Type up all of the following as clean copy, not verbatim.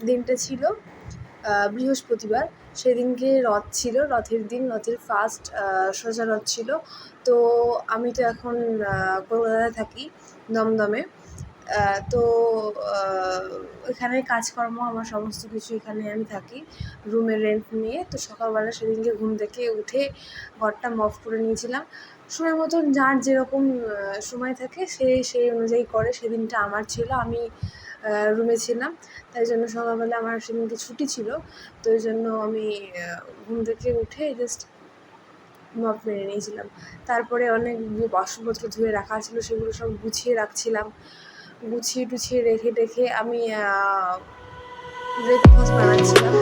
দিনটা ছিল বৃহস্পতিবার। সেদিনকে রথ ছিল, রথের দিন, রথের ফার্স্ট সোজা রথ ছিল। তো আমি তো এখন কলকাতায় থাকি, দমদমে। তো এখানে কাজকর্ম আমার সমস্ত কিছু, এখানে আমি থাকি রুমের রেন্ট নিয়ে। তো সকালবেলা সেদিনকে ঘুম থেকে উঠে ঘরটা মপ করে নিয়েছিলাম। সময় মতন যার যেরকম সময় থাকে সেই অনুযায়ী করে। সেদিনটা আমার ছিল, আমি রুমে ছিলাম, তাই জন্য সকালবেলা আমার সেদিনকে ছুটি ছিল। তো ওই জন্য আমি ঘুম থেকে উঠে জাস্ট মপ মেরে নিয়েছিলাম। তারপরে অনেক বাসনপত্র ধুয়ে রাখা ছিল, সেগুলো সব গুছিয়ে রাখছিলাম। গুছিয়ে টুছিয়ে রেখে টেখে আমি ব্রেকফাস্ট বানাচ্ছিলাম।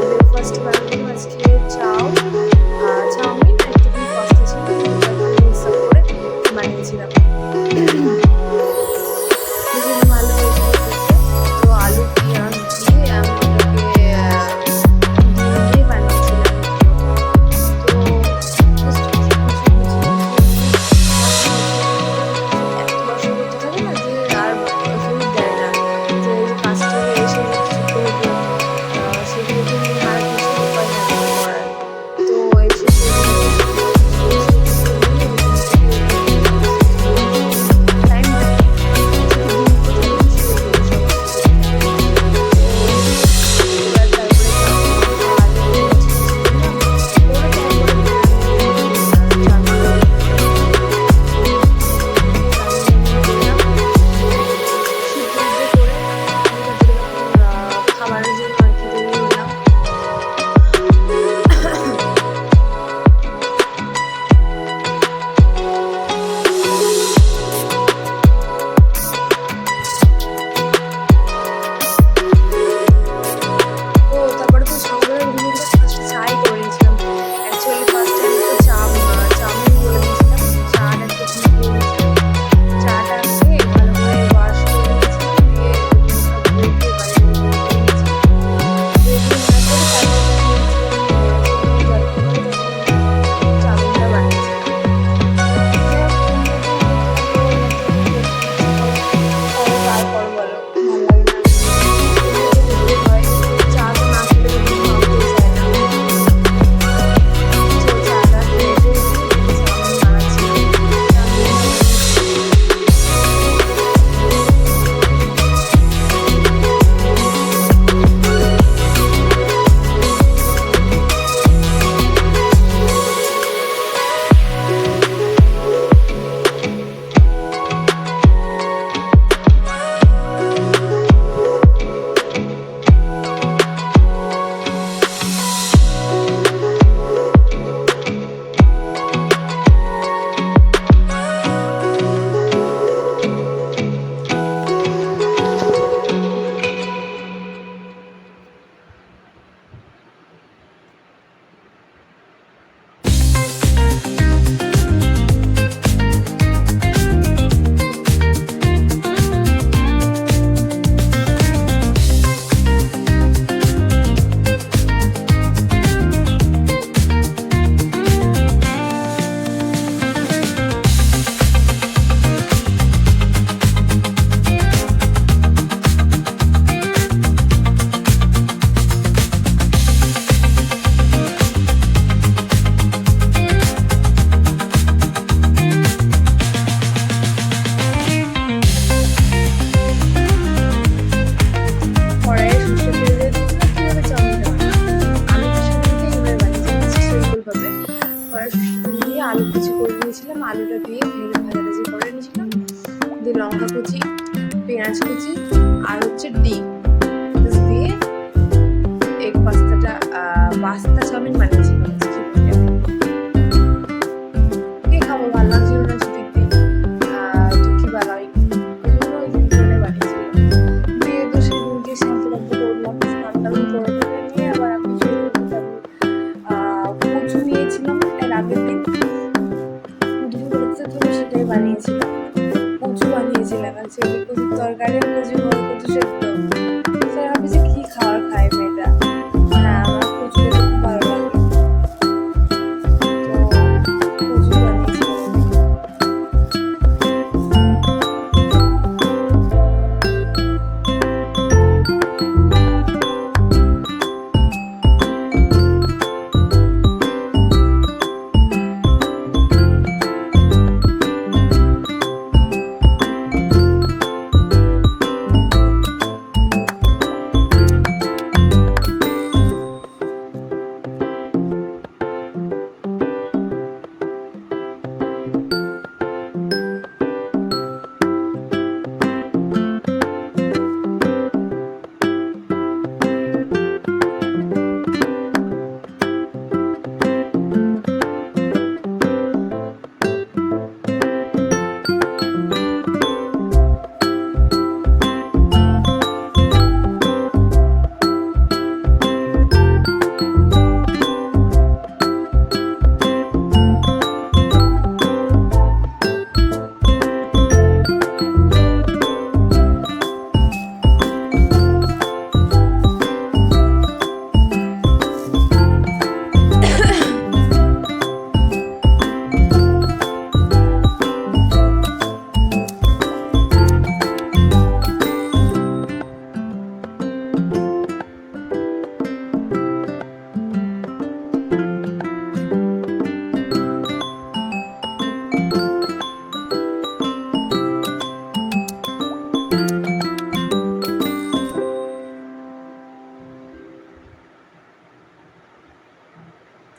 ব্রেকফাস্ট বানালাম আজকে চাউমিন, একটুখানি পাস্তা ছিল, দুটো মিক্স আপ করে বানিয়েছিলাম। ভীষণ ভালো হয়েছিল খেতে। তো আলু পেঁয়াজ দিয়ে আমি ওটাকে ডিম দিয়ে বানিয়েছিলাম। তো জাস্ট কিছু এত বাসন করতে থাকে না যে আর শরীর দেয় না, যে কাজ থেকে এসে কিছু করবো, সেগুলোকে নিয়ে আর কিছু উপায় থাকে না করার। তো এসে সেগুলো টাইম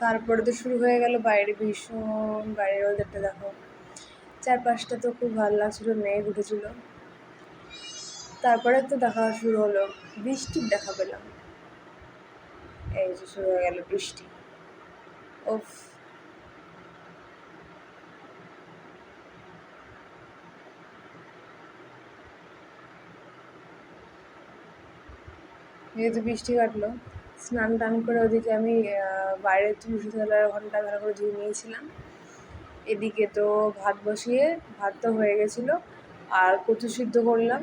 তারপরে তো শুরু হয়ে গেল বাইরে ভীষণ, বাইরের ওয়েদারটা দেখো, চারপাশটা তো খুব ভালো লাগছিলো, মেঘ উঠেছিল। তারপরে তো দেখা শুরু হলো, বৃষ্টির দেখা পেলাম, এই যে শুরু হয়ে গেল বৃষ্টি। ওফ, যেহেতু বৃষ্টি কাটলো, স্নান টান করে ওদিকে আমি বাইরে তুলসী তলায় ঘন্টা ভালো করে ধুয়ে নিয়েছিলাম। এদিকে তো ভাত বসিয়ে, ভাত তো হয়ে গেছিলো, আর কচু সিদ্ধ করলাম,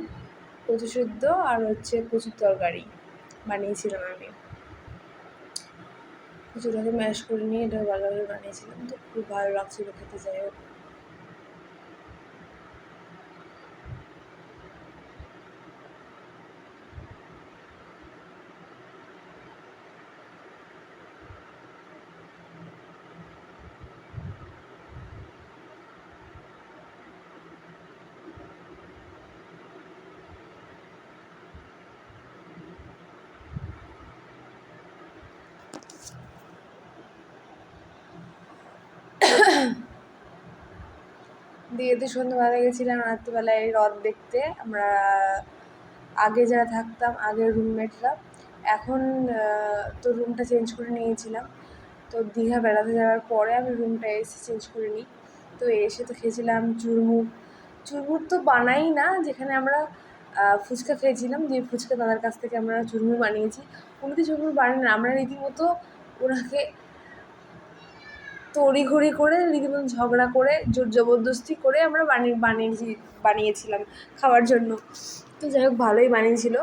কচু সিদ্ধ আর হচ্ছে কচুর তরকারি বানিয়েছিলাম আমি। কচুটাকে ম্যাশ করে নিয়ে এটা ভালোভাবে বানিয়েছিলাম, তো খুব ভালো লাগছিলো খেতে। যাই হোক, দিয়ে তো সন্ধ্যাবেলা গেছিলাম রাত্রিবেলায় হ্রদ দেখতে। আমরা আগে যারা থাকতাম, আগের রুমমেটরা, এখন তো রুমটা চেঞ্জ করে নিয়েছিলাম। তো দীঘা বেড়াতে যাওয়ার পরে আমি রুমটা এসে চেঞ্জ করে নিই। তো এসে তো খেয়েছিলাম চুরমুর। চুরমুর তো বানাই না, যেখানে আমরা ফুচকা খেয়েছিলাম, দিয়ে ফুচকা দাদার কাছ থেকে আমরা চুরমুর বানিয়েছি। উনি তো চুরমুর বানান না, আমরা রীতিমতো ওনাকে তড়িঘড়ি করে, রীতিমতো ঝগড়া করে, জোর জবরদস্তি করে আমরা বানিয়েছিলাম খাওয়ার জন্য। তো যাই হোক, ভালোই বানিয়েছিল।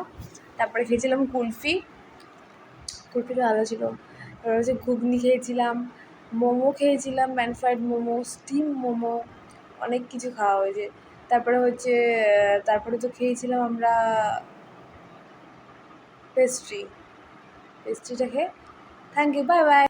তারপরে খেয়েছিলাম কুলফি, কুলফিটা ভালো ছিল। তারপরে হচ্ছে ঘুগনি খেয়েছিলাম, মোমো খেয়েছিলাম, pan fried momo, steam momo, অনেক কিছু খাওয়া হয়েছে। তারপরে হচ্ছে তারপরে তো খেয়েছিলাম আমরা পেস্ট্রিটা খেয়ে। Thank you, bye by.